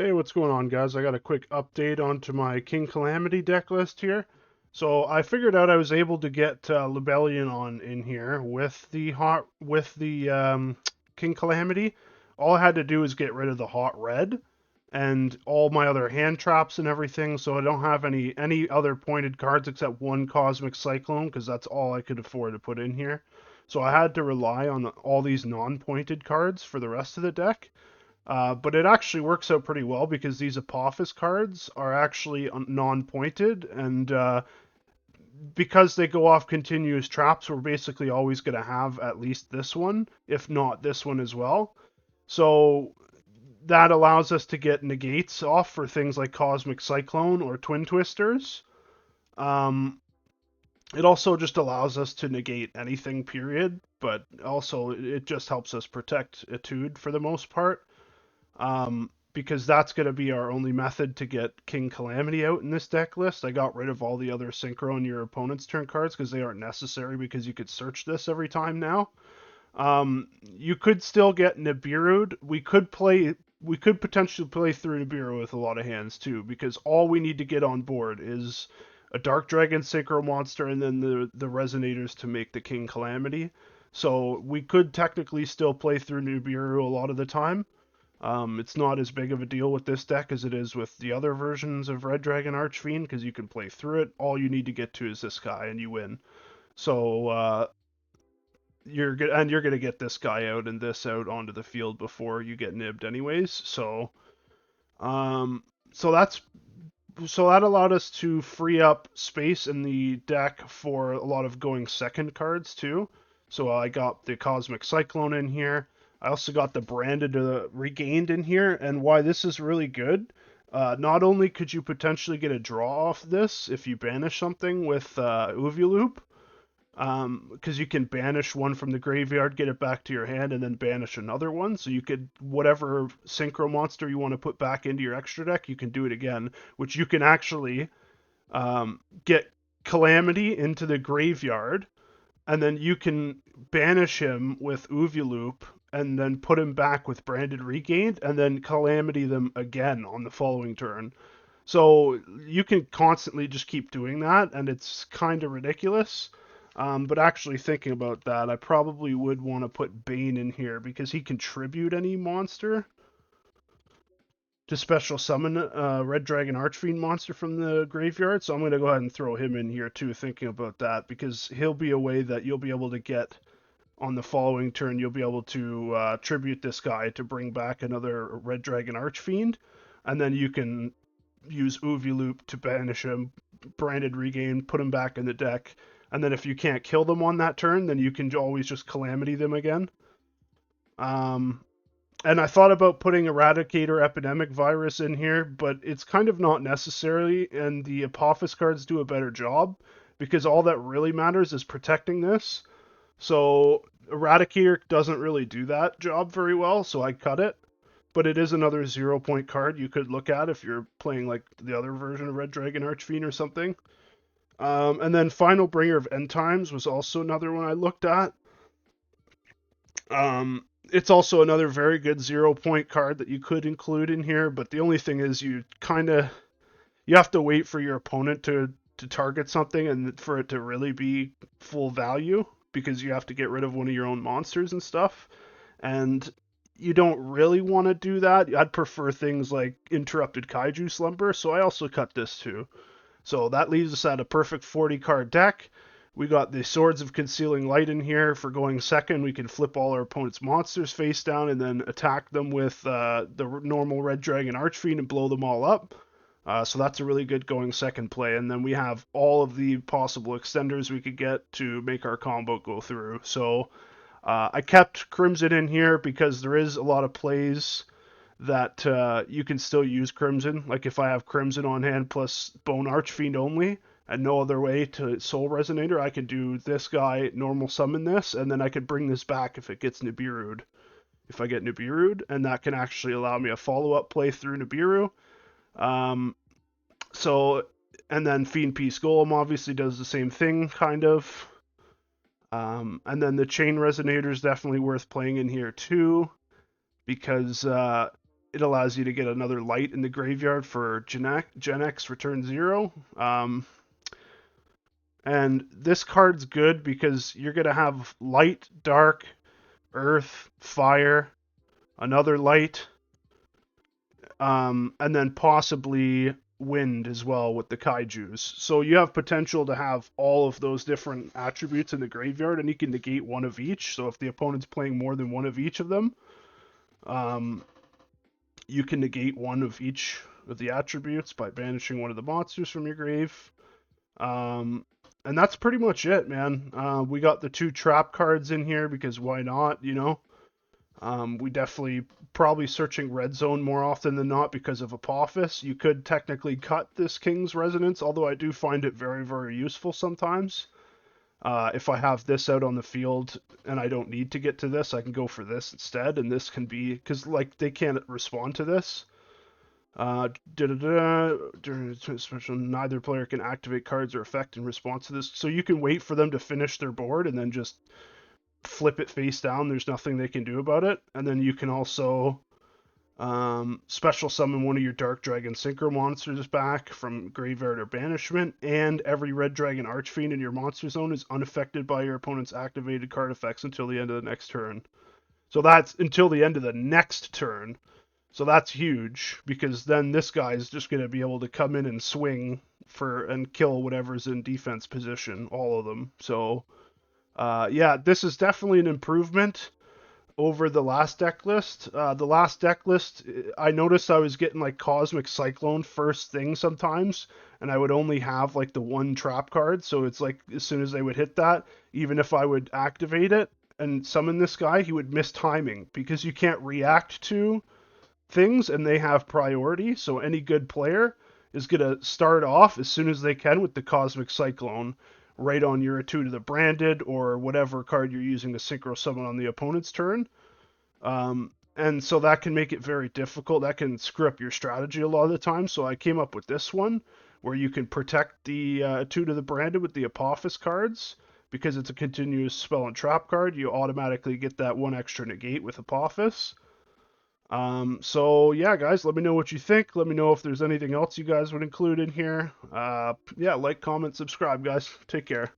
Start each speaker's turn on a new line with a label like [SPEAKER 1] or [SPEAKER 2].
[SPEAKER 1] Hey, what's going on, guys? I got a quick update onto my King Calamity deck list here. So I figured out I was able to get Lubellion on in here with the King Calamity. All I had to do is get rid of the hot red and all my other hand traps and everything. So I don't have any other pointed cards except one Cosmic Cyclone because that's all I could afford to put in here. So I had to rely on all these non-pointed cards for the rest of the deck. But it actually works out pretty well because these Apophis cards are actually non-pointed, and because they go off continuous traps, we're basically always going to have at least this one, if not this one as well. So that allows us to get negates off for things like Cosmic Cyclone or Twin Twisters. Um, it also just allows us to negate anything, period, but also it just helps us protect Etude for the most part. Because that's going to be our only method to get King Calamity out in this deck list. I got rid of all the other synchro in your opponent's turn cards because they aren't necessary because you could search this every time now. You could still get Nibiru'd. We could potentially play through Nibiru with a lot of hands too, because all we need to get on board is a Dark Dragon Synchro monster and then the Resonators to make the King Calamity. So we could technically still play through Nibiru a lot of the time. It's not as big of a deal with this deck as it is with the other versions of Red Dragon Archfiend because you can play through it. All you need to get to is this guy and you win. So you're gonna get this guy out and this out onto the field before you get nibbed anyways. Um, so that's so that allowed us to free up space in the deck for a lot of going second cards too. So I got the Cosmic Cyclone in here. I also got the Branded Regained in here, and why this is really good. Not only could you potentially get a draw off this if you banish something with Uvuloop, because you can banish one from the graveyard, get it back to your hand, and then banish another one. So you could, whatever synchro monster you want to put back into your extra deck, you can do it again, which you can actually get Calamity into the graveyard, and then you can banish him with Uvuloop, and then put him back with Branded Regained, and then Calamity them again on the following turn. So you can constantly just keep doing that, and it's kind of ridiculous. But actually thinking about that, I probably would want to put Bane in here because he can tribute any monster to special summon a Red Dragon Archfiend monster from the graveyard. So I'm going to go ahead and throw him in here too, thinking about that, because he'll be a way that you'll be able to get on the following turn. You'll be able to tribute this guy to bring back another Red Dragon Archfiend, and then you can use Uvuloop to banish him, Branded Regain, put him back in the deck, and then if you can't kill them on that turn, then you can always just Calamity them again. Um, and I thought about putting Eradicator Epidemic Virus in here, but it's kind of not necessary, and the Apophis cards do a better job, because all that really matters is protecting this. So Eradicator doesn't really do that job very well, so I cut it. But it is another 0 point card you could look at if you're playing like the other version of Red Dragon Archfiend or something. And then Final Bringer of End Times was also another one I looked at. It's also another very good 0 point card that you could include in here, but the only thing is you have to wait for your opponent to target something and for it to really be full value because you have to get rid of one of your own monsters and stuff. And you don't really want to do that. I'd prefer things like Interrupted Kaiju Slumber, so I also cut this too. So that leaves us at a perfect 40 card deck. We got the Swords of Concealing Light in here for going second. We can flip all our opponent's monsters face down and then attack them with the normal Red Dragon Archfiend and blow them all up. So that's a really good going second play. And then we have all of the possible extenders we could get to make our combo go through. So I kept Crimson in here because there is a lot of plays that you can still use Crimson. Like if I have Crimson on hand plus Bone Archfiend only, and no other way to Soul Resonator, I could do this guy, normal summon this, and then I could bring this back if it gets Nibiru'd. If I get Nibiru'd, and that can actually allow me a follow-up play through Nibiru. Um, so, and then Fiend Peace Golem obviously does the same thing, kind of. And then the Chain Resonator is definitely worth playing in here too, because it allows you to get another light in the graveyard for Gen X Return 0. And this card's good because you're going to have light, dark, earth, fire, another light, and then possibly wind as well with the kaijus. So you have potential to have all of those different attributes in the graveyard, and you can negate one of each. So if the opponent's playing more than one of each of them, um, you can negate one of each of the attributes by banishing one of the monsters from your grave. And that's pretty much it, man. We got the 2 trap cards in here because why not, you know? We definitely probably searching red zone more often than not because of Apophis. You could technically cut this King's Resonance, although I do find it very, very useful sometimes. If I have this out on the field and I don't need to get to this, I can go for this instead, and this can be, because like they can't respond to this. During special, neither player can activate cards or effect in response to this. So you can wait for them to finish their board and then just flip it face down. There's nothing they can do about it. And then you can also special summon one of your Dark Dragon Synchro monsters back from graveyard or banishment. And every Red Dragon Archfiend in your monster zone is unaffected by your opponent's activated card effects until the end of the next turn. So that's until the end of the next turn. So that's huge because then this guy is just going to be able to come in and swing for and kill whatever's in defense position, all of them. So yeah, this is definitely an improvement over the last deck list. The last deck list, I noticed I was getting like Cosmic Cyclone first thing sometimes, and I would only have like the 1 trap card. So it's like as soon as they would hit that, even if I would activate it and summon this guy, he would miss timing because you can't react to things and they have priority. So any good player is going to start off as soon as they can with the Cosmic Cyclone right on your Etude of the Branded or whatever card you're using to synchro summon on the opponent's turn. And so that can make it very difficult. That can screw up your strategy a lot of the time. So I came up with this one where you can protect the Etude of the Branded with the Apophis cards. Because it's a continuous spell and trap card, you automatically get that 1 extra negate with Apophis. So yeah, guys, let me know what you think. Let me know if there's anything else you guys would include in here. Yeah, like, comment, subscribe, guys. Take care.